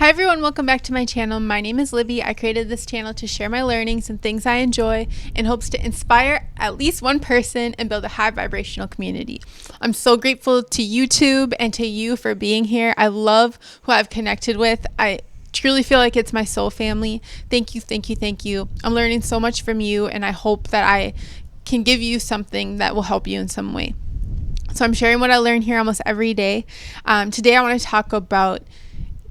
Hi everyone, welcome back to my channel. My name is Libby. I created this channel to share my learnings and things I enjoy in hopes to inspire at least one person and build a high vibrational community. I'm so grateful to YouTube and to you for being here. I love who I've connected with. I truly feel like it's my soul family. Thank you, thank you, thank you. I'm learning so much from you, and I hope that I can give you something that will help you in some way. So I'm sharing what I learn here almost every day. Today I want to talk about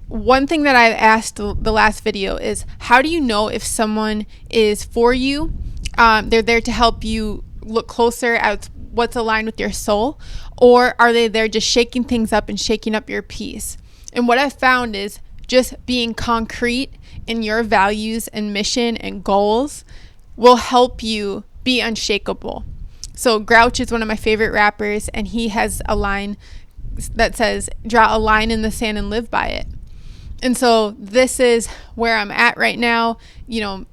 one thing that I've asked the last video is, how do you know if someone is for you? They're there to help you look closer at what's aligned with your soul, or are they there just shaking things up and shaking up your peace? And what I've found is just being concrete in your values and mission and goals will help you be unshakable. So Grouch is one of my favorite rappers, and he has a line that says, draw a line in the sand and live by it. And so this is where I'm at right now. You know,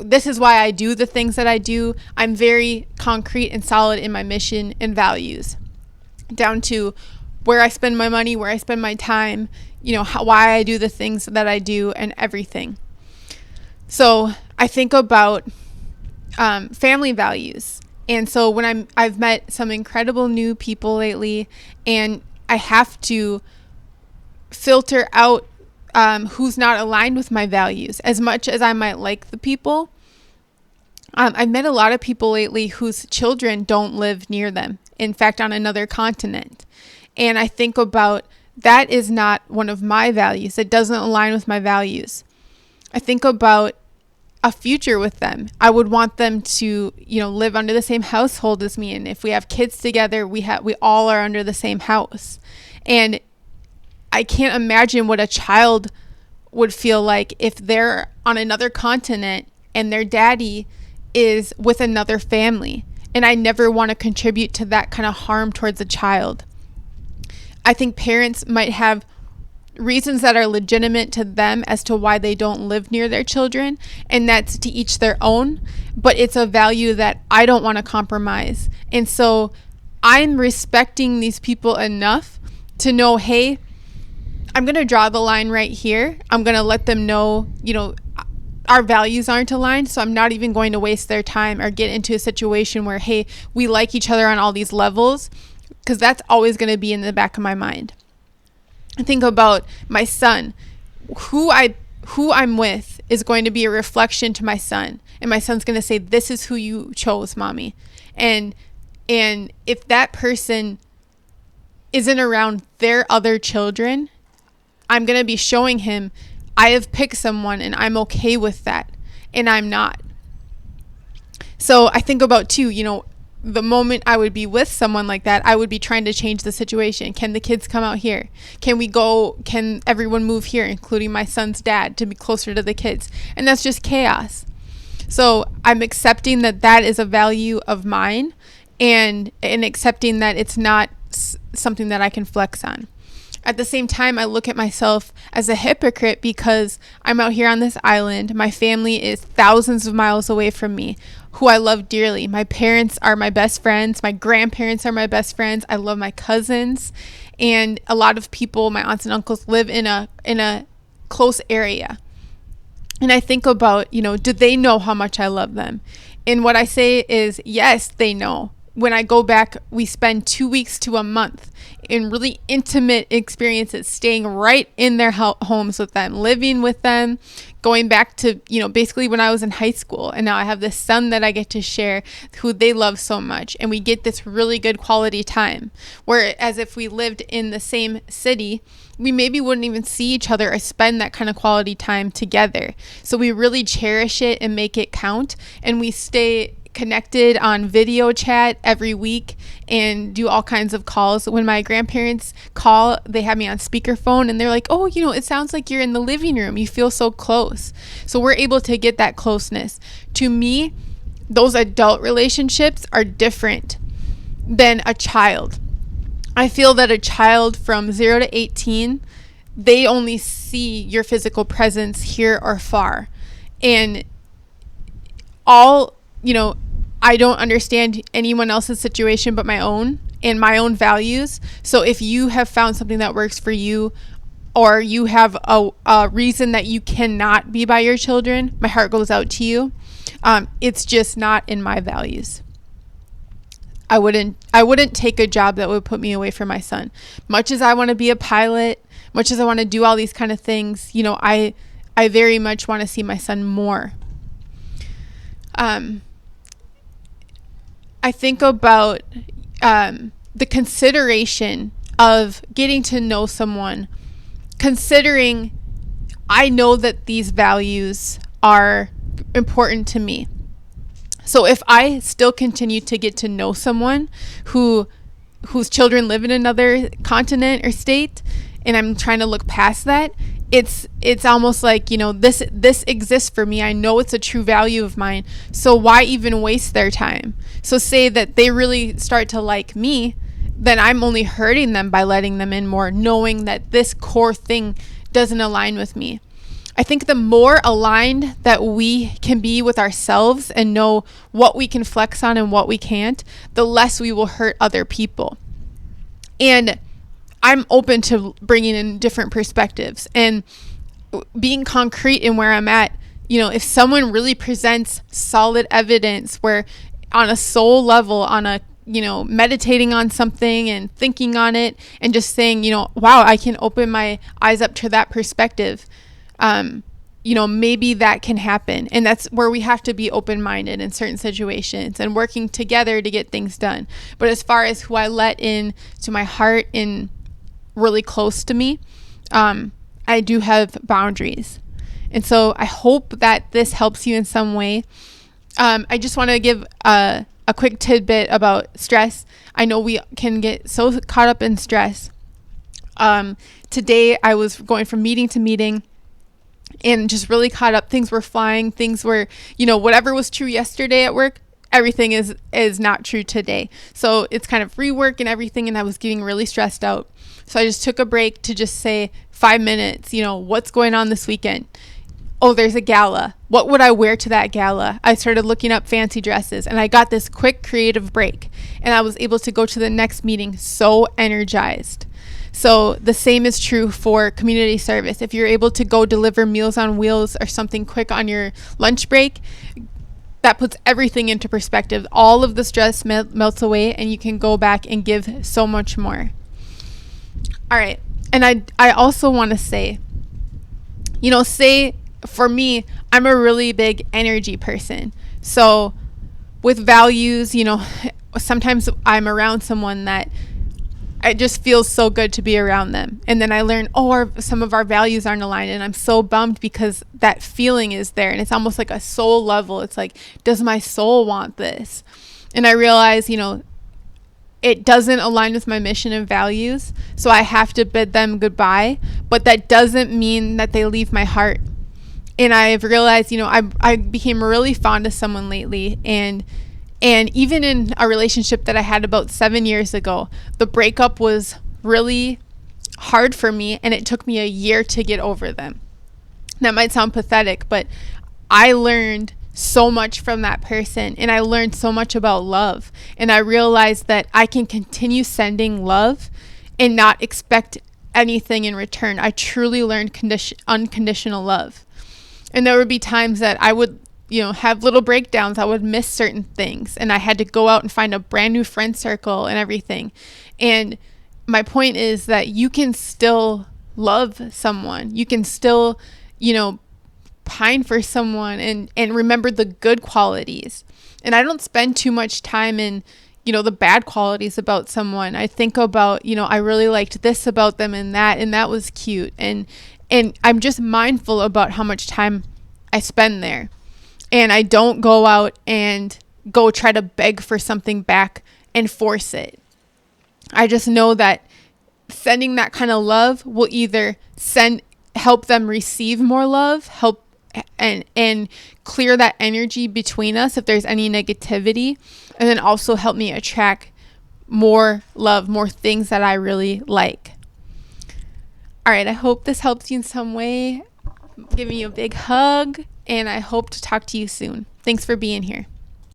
this is why I do the things that I do. I'm very concrete and solid in my mission and values, down to where I spend my money, where I spend my time, you know, why I do the things that I do, and everything. So I think about family values. And so when I've met some incredible new people lately, and I have to filter out who's not aligned with my values. As much as I might like the people, I've met a lot of people lately whose children don't live near them, in fact on another continent. And I think about, that is not one of my values. It doesn't align with my values. I think about a future with them. I would want them to, you know, live under the same household as me, and if we have kids together, we all are under the same house. And I can't imagine what a child would feel like if they're on another continent and their daddy is with another family. And I never want to contribute to that kind of harm towards a child. I think parents might have reasons that are legitimate to them as to why they don't live near their children, and that's to each their own, but it's a value that I don't want to compromise. And so I'm respecting these people enough to know, hey, I'm going to draw the line right here. I'm going to let them know, you know, our values aren't aligned, so I'm not even going to waste their time or get into a situation where, hey, we like each other on all these levels, because that's always going to be in the back of my mind. I think about my son. Who I'm with is going to be a reflection to my son, and my son's going to say, this is who you chose, mommy. And if that person isn't around their other children, I'm going to be showing him I have picked someone and I'm okay with that, and I'm not. So I think about too, you know, the moment I would be with someone like that, I would be trying to change the situation. Can the kids come out here? Can everyone move here, including my son's dad, to be closer to the kids? And that's just chaos. So I'm accepting that that is a value of mine, and accepting that it's not something that I can flex on. At the same time, I look at myself as a hypocrite because I'm out here on this island. My family is thousands of miles away from me, who I love dearly. My parents are my best friends. My grandparents are my best friends. I love my cousins. And a lot of people, my aunts and uncles, live in a close area. And I think about, you know, do they know how much I love them? And what I say is, yes, they know. When I go back, we spend 2 weeks to a month in really intimate experiences, staying right in their homes with them, living with them, going back to, you know, basically when I was in high school. And now I have this son that I get to share, who they love so much. And we get this really good quality time, whereas if we lived in the same city, we maybe wouldn't even see each other or spend that kind of quality time together. So we really cherish it and make it count. And we stay connected on video chat every week and do all kinds of calls. When my grandparents call, they have me on speakerphone, and they're like, oh, you know, it sounds like you're in the living room. You feel so close. So we're able to get that closeness. To me, those adult relationships are different than a child. I feel that a child from 0 to 18, they only see your physical presence here or far. And you know, I don't understand anyone else's situation but my own and my own values. So if you have found something that works for you, or you have a reason that you cannot be by your children, my heart goes out to you. It's just not in my values. I wouldn't take a job that would put me away from my son. Much as I want to be a pilot, much as I want to do all these kind of things, I very much want to see my son more. I think about the consideration of getting to know someone, considering I know that these values are important to me. So if I still continue to get to know someone whose children live in another continent or state, and I'm trying to look past that, it's almost like, this exists for me. I know it's a true value of mine. So why even waste their time? So say that they really start to like me, then I'm only hurting them by letting them in more, knowing that this core thing doesn't align with me. I think the more aligned that we can be with ourselves and know what we can flex on and what we can't, the less we will hurt other people. And I'm open to bringing in different perspectives and being concrete in where I'm at. If someone really presents solid evidence where on a soul level, on a meditating on something and thinking on it and just saying, wow, I can open my eyes up to that perspective. Maybe that can happen. And that's where we have to be open-minded in certain situations and working together to get things done. But as far as who I let in to my heart and really close to me, I do have boundaries. And so I hope that this helps you in some way. I just want to give a quick tidbit about stress. I know we can get so caught up in stress. Today I was going from meeting to meeting and just really caught up. Things were flying. Things were, whatever was true yesterday at work, everything is not true today. So it's kind of rework and everything. And I was getting really stressed out. So I just took a break to just say 5 minutes, what's going on this weekend? Oh, there's a gala. What would I wear to that gala? I started looking up fancy dresses and I got this quick creative break and I was able to go to the next meeting so energized. So the same is true for community service. If you're able to go deliver Meals on Wheels or something quick on your lunch break, that puts everything into perspective. All of the stress melts away and you can go back and give so much more. All right. And I also want to say, for me, I'm a really big energy person. So with values, sometimes I'm around someone that it just feels so good to be around them. And then I learn, some of our values aren't aligned. And I'm so bummed because that feeling is there. And it's almost like a soul level. It's like, does my soul want this? And I realize, it doesn't align with my mission and values. So I have to bid them goodbye. But that doesn't mean that they leave my heart. And I've realized, I became really fond of someone lately. And even in a relationship that I had about 7 years ago, the breakup was really hard for me and it took me a year to get over them. That might sound pathetic, but I learned so much from that person and I learned so much about love. And I realized that I can continue sending love and not expect anything in return. I truly learned unconditional love. And there would be times that I would have little breakdowns. I would miss certain things and I had to go out and find a brand new friend circle and everything. And my point is that you can still love someone. You can still, pine for someone and remember the good qualities. And I don't spend too much time in, the bad qualities about someone. I think about, I really liked this about them and that was cute. And I'm just mindful about how much time I spend there. And I don't go out and go try to beg for something back and force it. I just know that sending that kind of love will either help them receive more love, help and clear that energy between us if there's any negativity, and then also help me attract more love, more things that I really like. All right, I hope this helps you in some way. I'm giving you a big hug. And I hope to talk to you soon. Thanks for being here.